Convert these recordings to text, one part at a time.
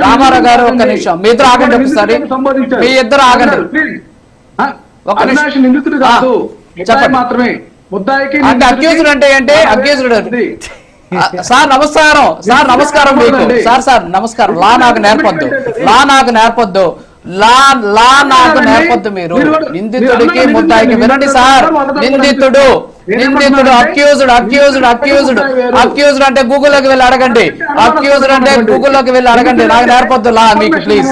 రామారావు గారు ఒక్క నిమిషం, మీ ఇద్దరు ఆగండి ఒకసారి, మీ ఇద్దరు ఆగండి. నిందితుడు కాదు, మాత్రమే ముద్దాయికి. అంటే అక్యూజ్డ్ అంటే ఏంటి? అక్యూజ్డ్ సార్ నమస్కారం, సార్ నమస్కారం మీకు, సార్ నమస్కారం. లా నాకు నేర్పొద్దు, లా నాకు నేర్పొద్దు. మీరు నిందితుడికి ముద్దాయికి వినండి సార్. నిందితుడు అక్యూజ్డ్ అంటే గూగుల్లోకి వెళ్ళి అడగండి. నాకు నేర్పొద్దు లా మీకు ప్లీజ్.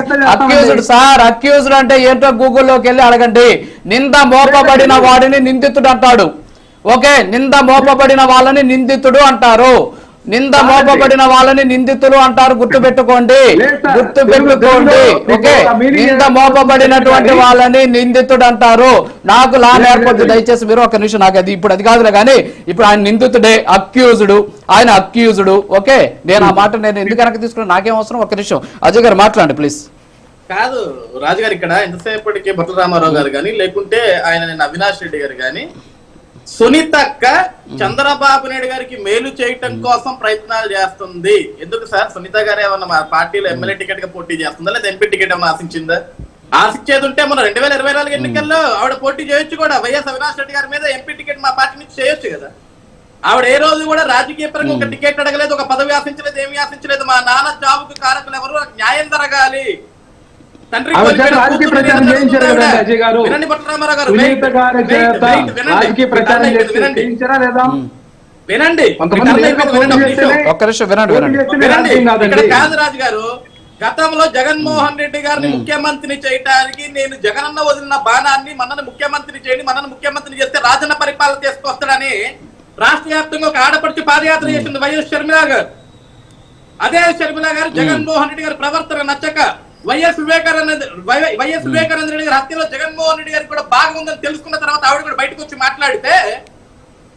అక్యూజ్డ్ అంటే ఏంటో గూగుల్లోకి వెళ్ళి అడగండి. నింద మోపబడిన వాడిని నిందితుడు అంటాడు. ఓకే, నింద మోపబడిన వాళ్ళని నిందితుడు అంటారు. నిందితులు అంటారు. గుర్తుపెట్టుకోండి. ఓకే, నింద మోపబడినటువంటి వాళ్ళని నిందితుడు అంటారు. నాకు లా నేర్పొద్దు దయచేసి మీరు. ఒక నిమిషం, నాకు అది ఇప్పుడు అది కాదులే కానీ ఇప్పుడు ఆయన నిందితుడే, ఆయన అక్యూజ్డ్. ఓకే, నేను ఆ మాట నేను ఎందుకు వెనక్కి తీసుకున్నాను నాకేం అవసరం. ఒక నిమిషం అజయ్ గారు మాట్లాడండి ప్లీజ్. కాదు రాజుగారు, ఇక్కడ ఎంతసేపటికి బొట్ల రామారావు గారు కానీ లేకుంటే ఆయన అవినాష్ రెడ్డి గారు కానీ సునీత అక్క చంద్రబాబు నాయుడు గారికి మేలు చేయటం కోసం ప్రయత్నాలు చేస్తుంది. ఎందుకు సార్? సునీత గారు ఏమన్నా మా పార్టీలో ఎమ్మెల్యే టికెట్ గా పోటీ చేస్తుందా, లేదా ఎంపీ టికెట్ ఏమన్నా ఆశించిందా? ఆశించేది ఉంటే మన 2024 ఎన్నికల్లో ఆవిడ పోటీ చేయొచ్చు కూడా. వైఎస్ అవినాష్ రెడ్డి గారి మీద ఎంపీ టికెట్ మా పార్టీ నుంచి చేయొచ్చు కదా. ఆవిడ ఏ రోజు కూడా రాజకీయ పరంగా ఒక టికెట్ అడగలేదు, ఒక పదవి ఆశించలేదు, ఏమీ ఆశించలేదు. మా నాన్న జాబుకు కారకులు ఎవరు? న్యాయం జరగాలి. రాజకీయ ప్రచారం చేయించారు కదా అజయ్ గారు. సునీత గారి చేత రాజకీయ ప్రచారం చేయించారా లేదా? వినండి కాదు రాజు గారు, గతంలో జగన్మోహన్ రెడ్డి గారిని ముఖ్యమంత్రిని చేయడానికి నేను జగనన్న వదిలిన బాణాన్ని మనని ముఖ్యమంత్రిని చేయండి, మనని ముఖ్యమంత్రిని చేస్తే రాజన్న పరిపాలన తీసుకొస్తాడని రాష్ట్ర వ్యాప్తంగా ఒక ఆడపడిచి పాదయాత్ర చేసింది వైఎస్ షర్మిల గారు. అదే షర్మిల గారు జగన్మోహన్ రెడ్డి గారి ప్రవర్తన నచ్చక వైఎస్ వివేకానంద రెడ్డి గారి హత్యలో జగన్మోహన్ రెడ్డి గారికి కూడా బాగా ఉందని తెలుసుకున్న తర్వాత ఆవిడ కూడా బయటకు వచ్చి మాట్లాడితే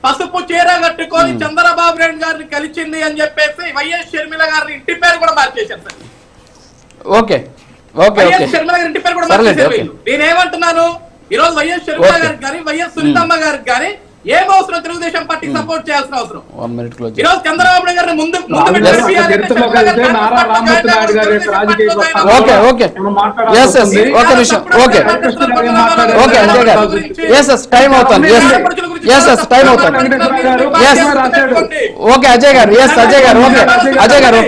పసుపు చీర కట్టుకొని చంద్రబాబు నాయుడు గారిని కలిసింది అని చెప్పేసి వైఎస్ షర్మిల గారిని ఇంటి పేరు కూడా మార్చేశారు సార్. వైఎస్ షర్మిల గారి ఇంటి పేరు కూడా మార్చేశారు. నేనేమంటున్నాను, ఈ రోజు వైఎస్ షర్మిల గారికి కానీ వైఎస్ సునీతమ్మ గారికి కానీ ఏం అవసరం తెలుగుదేశం పార్టీ సపోర్ట్ చేయాల్సిన అవసరం? ఈ రోజు చంద్రబాబు నాయుడు గారిని ముందు అజయ్ గారు